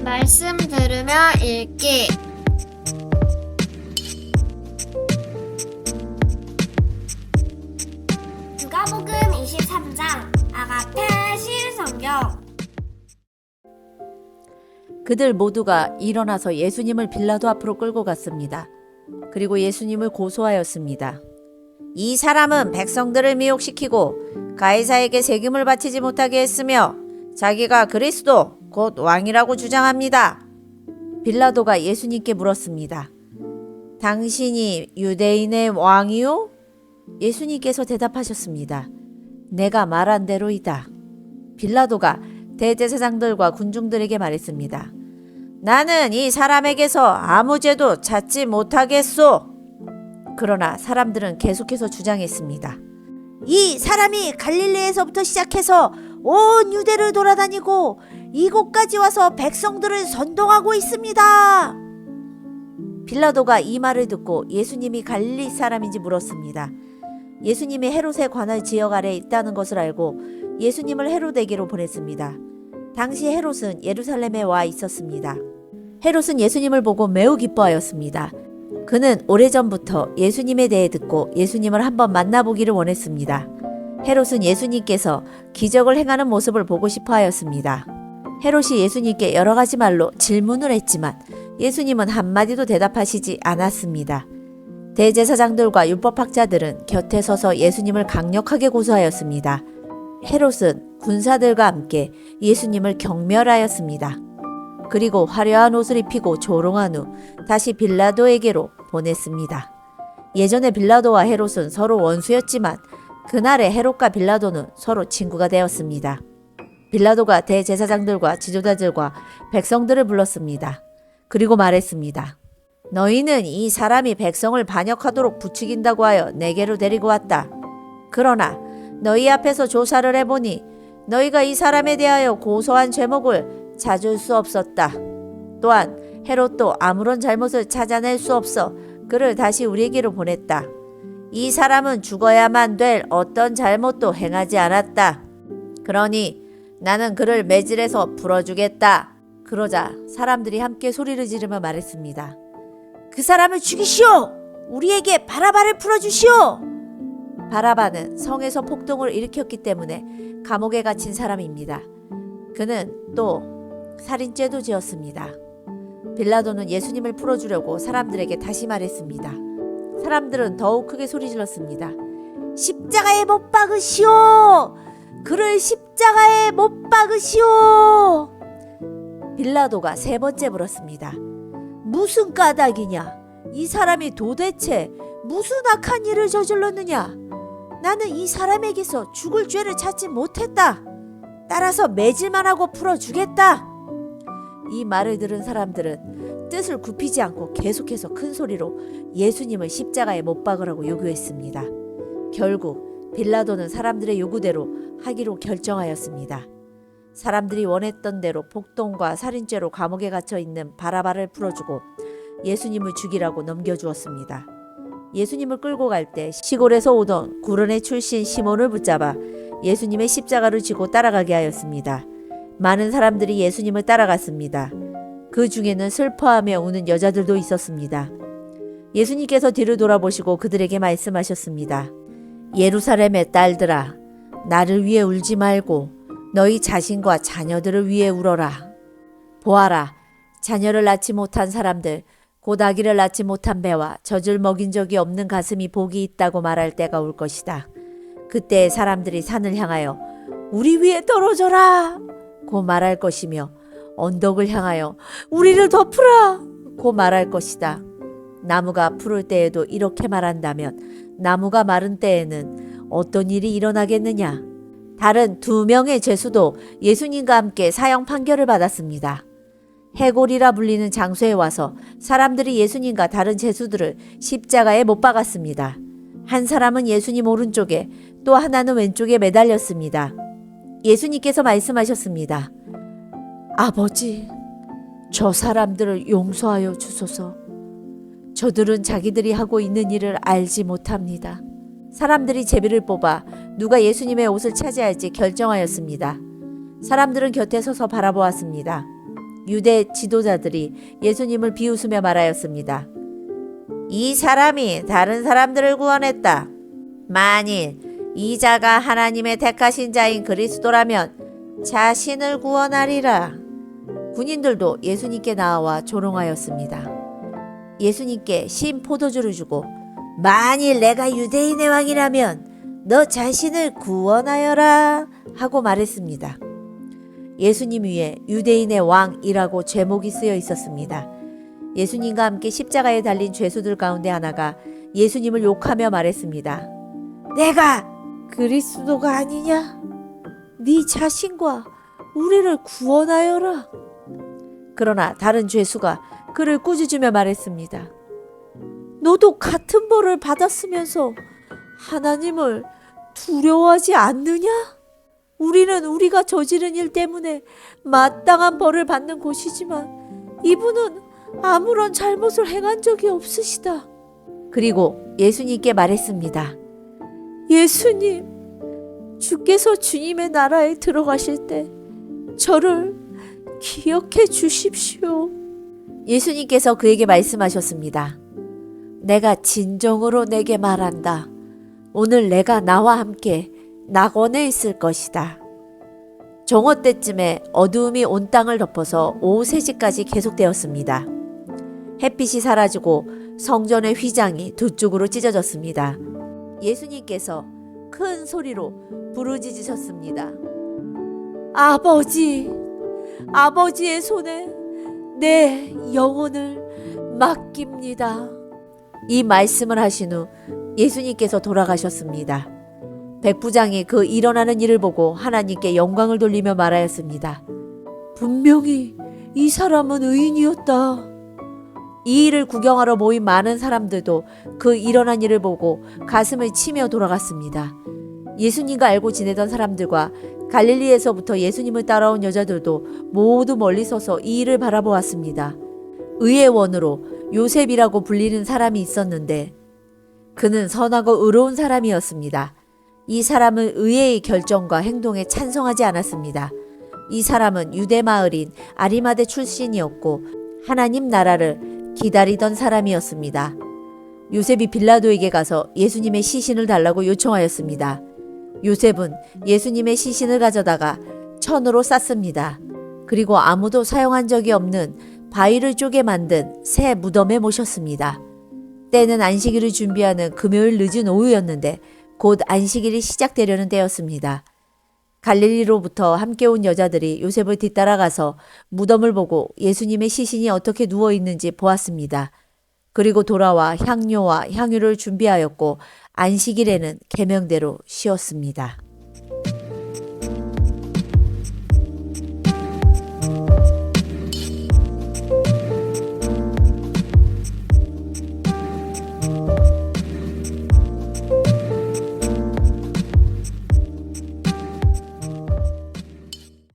말씀 들으며 읽기. 누가복음 23장 아가페 시일성경. 그들 모두가 일어나서 예수님을 빌라도 앞으로 끌고 갔습니다. 그리고 예수님을 고소하였습니다. 이 사람은 백성들을 미혹시키고 가이사에게 세금을 바치지 못하게 했으며 자기가 그리스도 곧 왕이라고 주장합니다. 빌라도가 예수님께 물었습니다. 당신이 유대인의 왕이요? 예수님께서 대답하셨습니다. 내가 말한 대로이다. 빌라도가 대제사장들과 군중들에게 말했습니다. 나는 이 사람에게서 아무 죄도 찾지 못하겠소. 그러나 사람들은 계속해서 주장했습니다. 이 사람이 갈릴리에서부터 시작해서 온 유대를 돌아다니고 이곳까지 와서 백성들을 선동하고 있습니다. 빌라도가 이 말을 듣고 예수님이 갈릴리 사람인지 물었습니다. 예수님이 헤롯의 관할 지역 아래에 있다는 것을 알고 예수님을 헤롯에게로 보냈습니다. 당시 헤롯은 예루살렘에 와 있었습니다. 헤롯은 예수님을 보고 매우 기뻐하였습니다. 그는 오래전부터 예수님에 대해 듣고 예수님을 한번 만나보기를 원했습니다. 헤롯은 예수님께서 기적을 행하는 모습을 보고 싶어 하였습니다. 헤롯이 예수님께 여러 가지 말로 질문을 했지만 예수님은 한마디도 대답하시지 않았습니다. 대제사장들과 율법학자들은 곁에 서서 예수님을 강력하게 고소하였습니다. 헤롯은 군사들과 함께 예수님을 경멸하였습니다. 그리고 화려한 옷을 입히고 조롱한 후 다시 빌라도에게로 보냈습니다. 예전에 빌라도와 헤롯은 서로 원수였지만 그날의 헤롯과 빌라도는 서로 친구가 되었습니다. 빌라도가 대제사장들과 지도자들과 백성들을 불렀습니다. 그리고 말했습니다. 너희는 이 사람이 백성을 반역하도록 부추긴다고 하여 내게로 데리고 왔다. 그러나 너희 앞에서 조사를 해보니 너희가 이 사람에 대하여 고소한 죄목을 찾을 수 없었다. 또한 헤롯도 아무런 잘못을 찾아낼 수 없어 그를 다시 우리에게로 보냈다. 이 사람은 죽어야만 될 어떤 잘못도 행하지 않았다. 그러니 나는 그를 매질해서 풀어주겠다. 그러자 사람들이 함께 소리를 지르며 말했습니다. 그 사람을 죽이시오! 우리에게 바라바를 풀어주시오! 바라바는 성에서 폭동을 일으켰기 때문에 감옥에 갇힌 사람입니다. 그는 또 살인죄도 지었습니다. 빌라도는 예수님을 풀어주려고 사람들에게 다시 말했습니다. 사람들은 더욱 크게 소리질렀습니다. 십자가에 못 박으시오! 그를 십자가에 못 박으시오! 빌라도가 세 번째 물었습니다. 무슨 까닭이냐? 이 사람이 도대체 무슨 악한 일을 저질렀느냐? 나는 이 사람에게서 죽을 죄를 찾지 못했다. 따라서 매질만 하고 풀어주겠다. 이 말을 들은 사람들은 뜻을 굽히지 않고 계속해서 큰 소리로 예수님을 십자가에 못 박으라고 요구했습니다. 결국 빌라도는 사람들의 요구대로 하기로 결정하였습니다. 사람들이 원했던 대로 폭동과 살인죄로 감옥에 갇혀 있는 바라바를 풀어주고 예수님을 죽이라고 넘겨주었습니다. 예수님을 끌고 갈 때 시골에서 오던 구르네 출신 시몬을 붙잡아 예수님의 십자가를 지고 따라가게 하였습니다. 많은 사람들이 예수님을 따라갔습니다. 그 중에는 슬퍼하며 우는 여자들도 있었습니다. 예수님께서 뒤를 돌아보시고 그들에게 말씀하셨습니다. 예루살렘의 딸들아, 나를 위해 울지 말고 너희 자신과 자녀들을 위해 울어라. 보아라, 자녀를 낳지 못한 사람들, 곧 아기를 낳지 못한 배와 젖을 먹인 적이 없는 가슴이 복이 있다고 말할 때가 올 것이다. 그때 사람들이 산을 향하여 우리 위에 떨어져라 고 말할 것이며 언덕을 향하여 우리를 덮으라 고 말할 것이다. 나무가 푸를 때에도 이렇게 말한다면 나무가 마른 때에는 어떤 일이 일어나겠느냐? 다른 2명의 죄수도 예수님과 함께 사형 판결을 받았습니다. 해골이라 불리는 장소에 와서 사람들이 예수님과 다른 죄수들을 십자가에 못 박았습니다. 한 사람은 예수님 오른쪽에 또 하나는 왼쪽에 매달렸습니다. 예수님께서 말씀하셨습니다. 아버지, 저 사람들을 용서하여 주소서. 저들은 자기들이 하고 있는 일을 알지 못합니다. 사람들이 제비를 뽑아 누가 예수님의 옷을 차지할지 결정하였습니다. 사람들은 곁에 서서 바라보았습니다. 유대 지도자들이 예수님을 비웃으며 말하였습니다. 이 사람이 다른 사람들을 구원했다. 만일 이 자가 하나님의 택하신 자인 그리스도라면 자신을 구원하리라. 군인들도 예수님께 나와 조롱하였습니다. 예수님께 신 포도주를 주고 만일 내가 유대인의 왕이라면 너 자신을 구원하여라 하고 말했습니다. 예수님 위에 유대인의 왕이라고 제목이 쓰여 있었습니다. 예수님과 함께 십자가에 달린 죄수들 가운데 하나가 예수님을 욕하며 말했습니다. 내가 그리스도가 아니냐? 네 자신과 우리를 구원하여라. 그러나 다른 죄수가 그를 꾸짖으며 말했습니다. 너도 같은 벌을 받았으면서 하나님을 두려워하지 않느냐? 우리는 우리가 저지른 일 때문에 마땅한 벌을 받는 곳이지만 이분은 아무런 잘못을 행한 적이 없으시다. 그리고 예수님께 말했습니다. 예수님, 주께서 주님의 나라에 들어가실 때 저를 기억해 주십시오. 예수님께서 그에게 말씀하셨습니다. 내가 진정으로 내게 말한다. 오늘 내가 나와 함께 낙원에 있을 것이다. 정오 때쯤에 어두움이 온 땅을 덮어서 오후 3시까지 계속되었습니다. 햇빛이 사라지고 성전의 휘장이 두 쪽으로 찢어졌습니다. 예수님께서 큰 소리로 부르짖으셨습니다. 아버지, 아버지의 손에 내 영혼을 맡깁니다. 이 말씀을 하신 후 예수님께서 돌아가셨습니다. 백부장이 그 일어나는 일을 보고 하나님께 영광을 돌리며 말하였습니다. 분명히 이 사람은 의인이었다. 이 일을 구경하러 모인 많은 사람들도 그 일어난 일을 보고 가슴을 치며 돌아갔습니다. 예수님과 알고 지내던 사람들과 갈릴리에서부터 예수님을 따라온 여자들도 모두 멀리 서서 이 일을 바라보았습니다. 의의 원으로 요셉이라고 불리는 사람이 있었는데 그는 선하고 의로운 사람이었습니다. 이 사람은 의의 결정과 행동에 찬성하지 않았습니다. 이 사람은 유대 마을인 아리마대 출신이었고 하나님 나라를 기다리던 사람이었습니다. 요셉이 빌라도에게 가서 예수님의 시신을 달라고 요청하였습니다. 요셉은 예수님의 시신을 가져다가 천으로 쌌습니다. 그리고 아무도 사용한 적이 없는 바위를 쪼개 만든 새 무덤에 모셨습니다. 때는 안식일을 준비하는 금요일 늦은 오후였는데 곧 안식일이 시작되려는 때였습니다. 갈릴리로부터 함께 온 여자들이 요셉을 뒤따라가서 무덤을 보고 예수님의 시신이 어떻게 누워 있는지 보았습니다. 그리고 돌아와 향료와 향유를 준비하였고 안식일에는 계명대로 쉬었습니다.